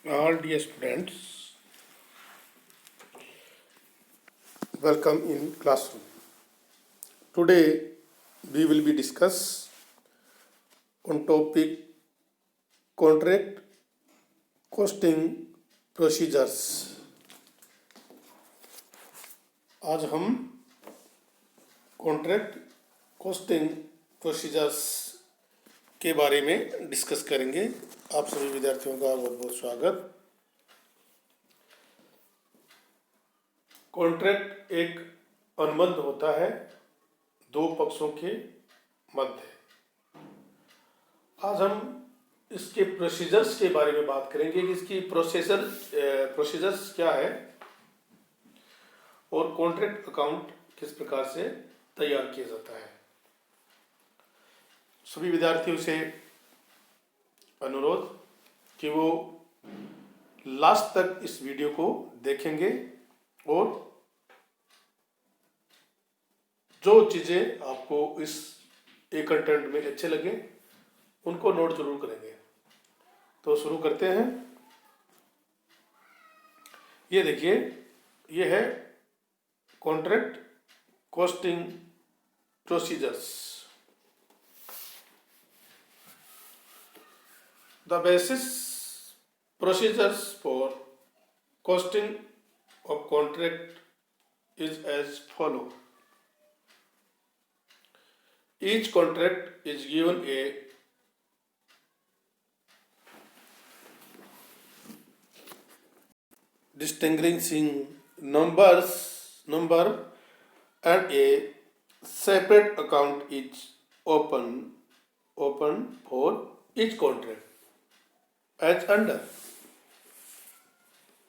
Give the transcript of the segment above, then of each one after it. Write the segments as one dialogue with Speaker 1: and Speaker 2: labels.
Speaker 1: All dear students, welcome in classroom. Today we will be discuss on topic contract costing procedures. आज हम contract costing procedures के बारे में discuss करेंगे। आप सभी विद्यार्थियों का बहुत बहुत स्वागत। कॉन्ट्रैक्ट एक अनुबंध होता है दो पक्षों के मध्य। आज हम इसके प्रोसीजर्स के बारे में बात करेंगे कि इसकी प्रोसीजर्स क्या है और कॉन्ट्रैक्ट अकाउंट किस प्रकार से तैयार किया जाता है। सभी विद्यार्थियों से अनुरोध कि वो लास्ट तक इस वीडियो को देखेंगे और जो चीज़ें आपको इस एक कंटेंट में अच्छे लगे उनको नोट जरूर करेंगे। तो शुरू करते हैं। ये देखिए, ये है contract costing procedures. The basis procedures for costing of contract is as follow. Each contract is given a distinguishing number and a separate account is open for each contract as under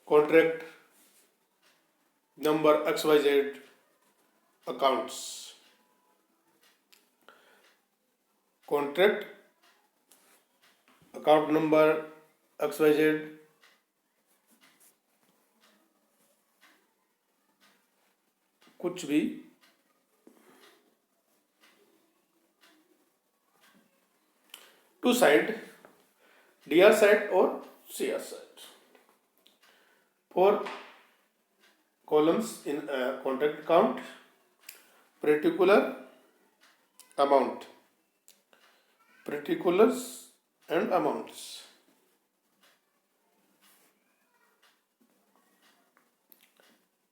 Speaker 1: contract number XYZ accounts. Contract account number XYZ कुछ भी to side, DR side और CR side. 4 columns in a contract account. Particular amount, particulars and amounts.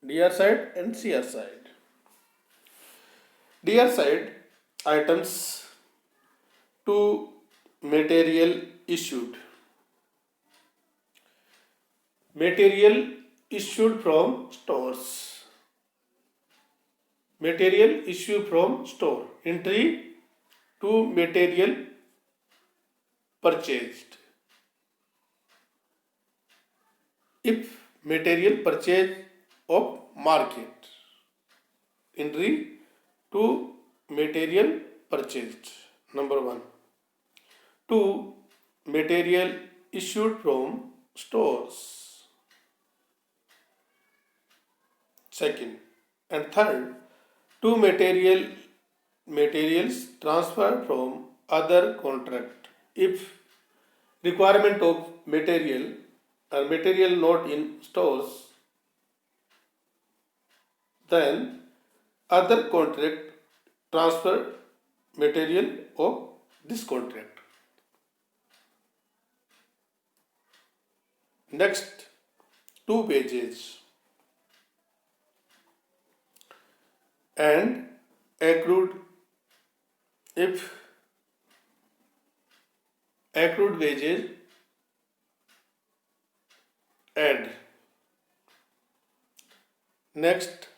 Speaker 1: DR side and CR side. DR side items to material issued. Material issued from stores. Material issued from store. Entry to material purchased. If material purchase of market. Entry to material purchased. Number 1. 2. Material issued from stores. Second and third, 2 materials transferred from other contract. If requirement of material or material not in stores, then other contract transfer material of this contract. Next, 2 pages and accrued. If accrued wages, add. Next,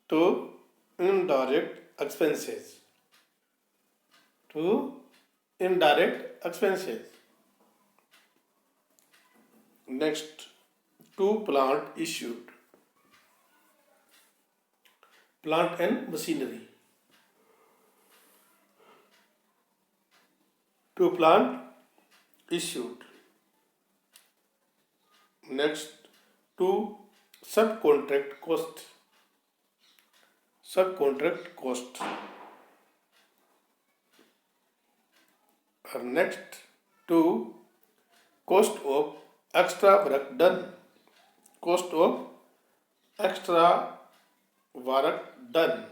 Speaker 1: to indirect expenses. To indirect expenses. Next, to plant issued. Plant and machinery. To plant issued. Next, to subcontract cost. Subcontract cost. Next, to cost of extra work done. Cost of extra work done.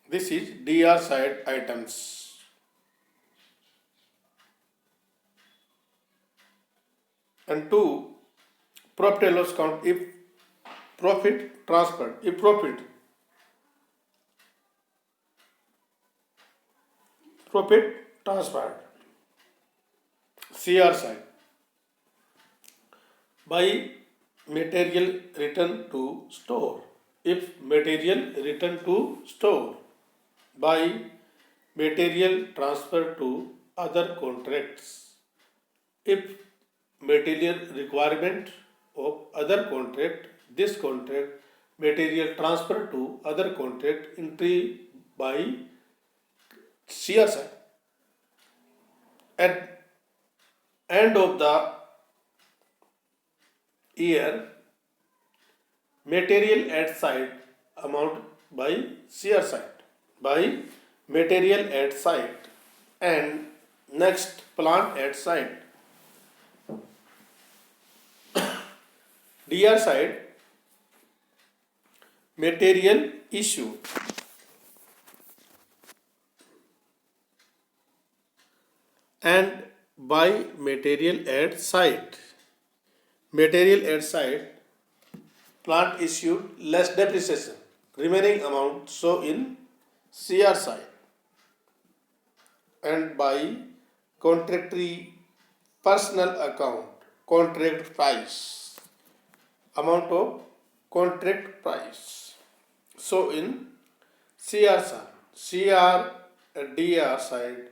Speaker 1: This is DR side items. And 2, profit and loss account. If profit transferred, if profit transferred, CR side, by material return to store. If material return to store, by material transfer to other contracts. If material requirement of other contract, this contract material transfer to other contract, entry by CR side. At end of the year, material at site amount by CR side, by material at site. And next, plant at site, DR side, material issue. And by material at site, material at site, plant issued less depreciation, remaining amount show in CR side. And by contractory personal account, contract price, amount of contract price, so in CR side, CR DR side,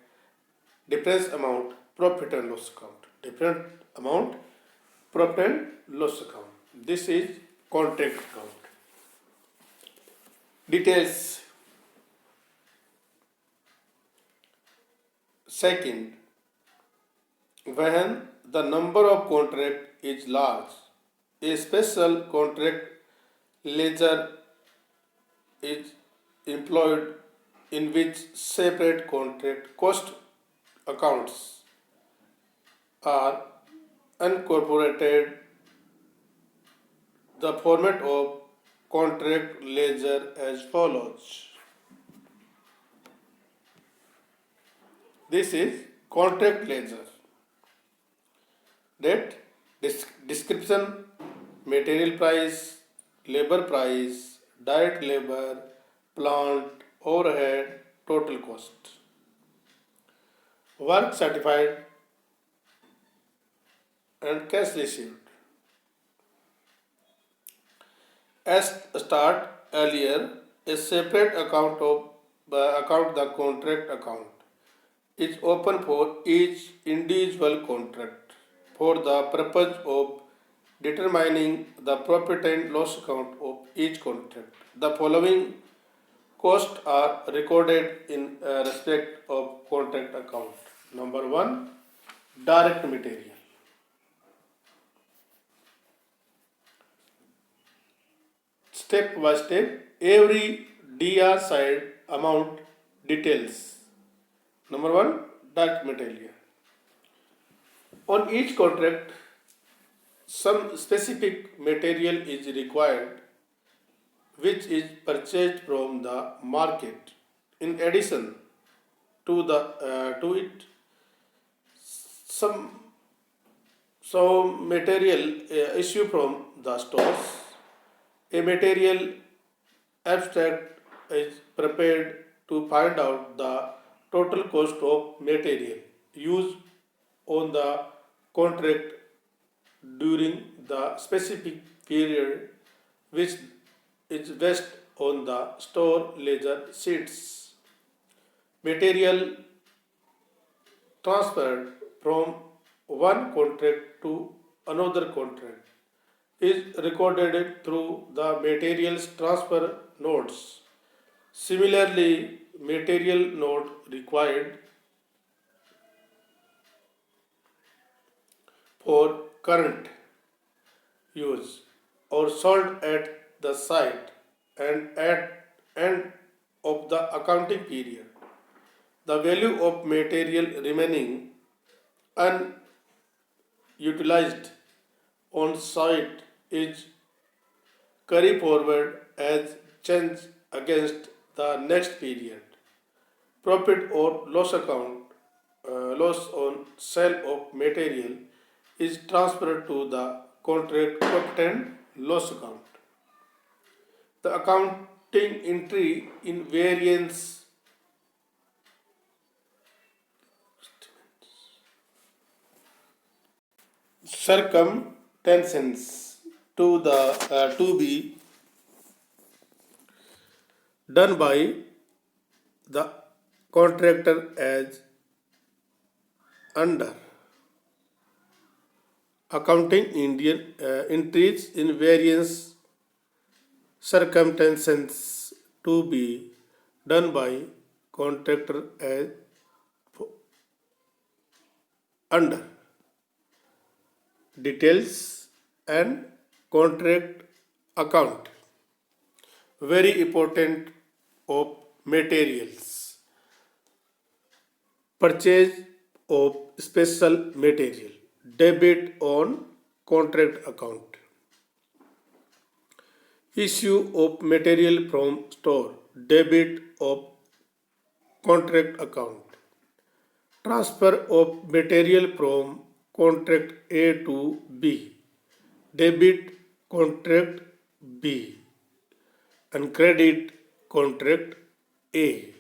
Speaker 1: difference amount, profit and loss account, different amount, profit and loss account. This is contract account. Details. Second, when the number of contract is large, a special contract ledger is employed in which separate contract cost accounts are incorporated. The format of contract ledger as follows. This is contract ledger. That description, material price, labor price, direct labor, plant, overhead, total cost. Work certified and cash received. As start earlier, a separate account the contract account is open for each individual contract for the purpose of determining the profit and loss account of each contract. The following costs are recorded in respect of contract account. Number 1, direct material. Step by step, every DR side amount details. Number 1, direct material. On each contract, some specific material is required which is purchased from the market. In addition to it, some material issue from the stores. A material abstract is prepared to find out the total cost of material used on the contract during the specific period, which is based on the store ledger sheets. Material transferred from one contract to another contract is recorded through the materials transfer notes. Similarly, material note required for current use or sold at the site and at end of the accounting period. The value of material remaining utilized on site is carried forward as change against the next period. Profit or loss account, loss on sale of material is transferred to the contract profit and loss account. The accounting entry in variance circumstances to be done by the contractor as under accounting Indian entries in various circumstances to be done by contractor as under details and contract account. Very important of materials. Purchase of special material. Debit on contract account. Issue of material from store. Debit of contract account. Transfer of material from contract A to B. Debit contract B and credit contract A.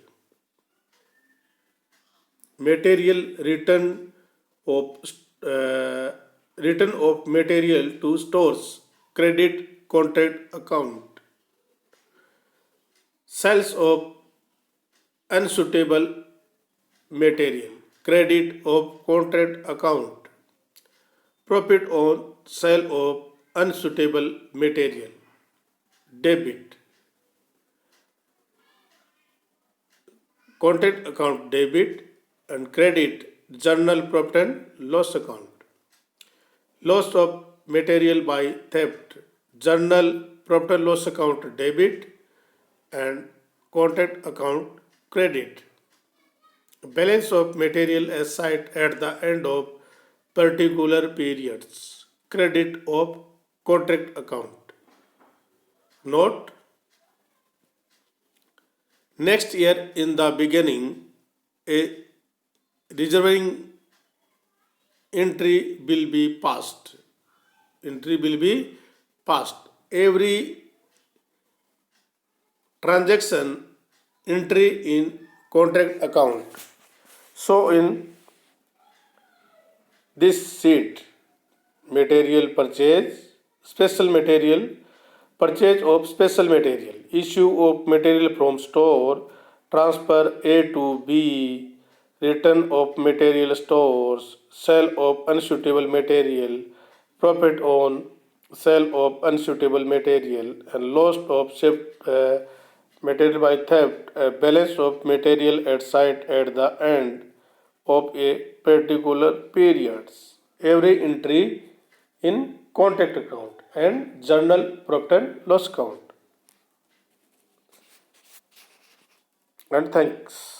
Speaker 1: Material of uh, return of material to stores. Credit contract account. Sales of unsuitable material. Credit of contract account. Profit on sale of unsuitable material. Debit. Contract account debit and credit journal profit and loss account. Loss of material by theft. Journal profit and loss account debit and contract account credit. Balance of material aside at the end of particular periods. Credit of contract account. Note: next year in the beginning, a reserving entry will be passed. Entry will be passed. Every transaction entry in contract account. So in this sheet, material purchase, special material, purchase of special material, issue of material from store, transfer A to B, return of material stores, sale of unsuitable material, profit on sale of unsuitable material, and loss of material by theft, balance of material at site at the end of a particular periods. Every entry in contract account and journal profit and loss account. And thanks.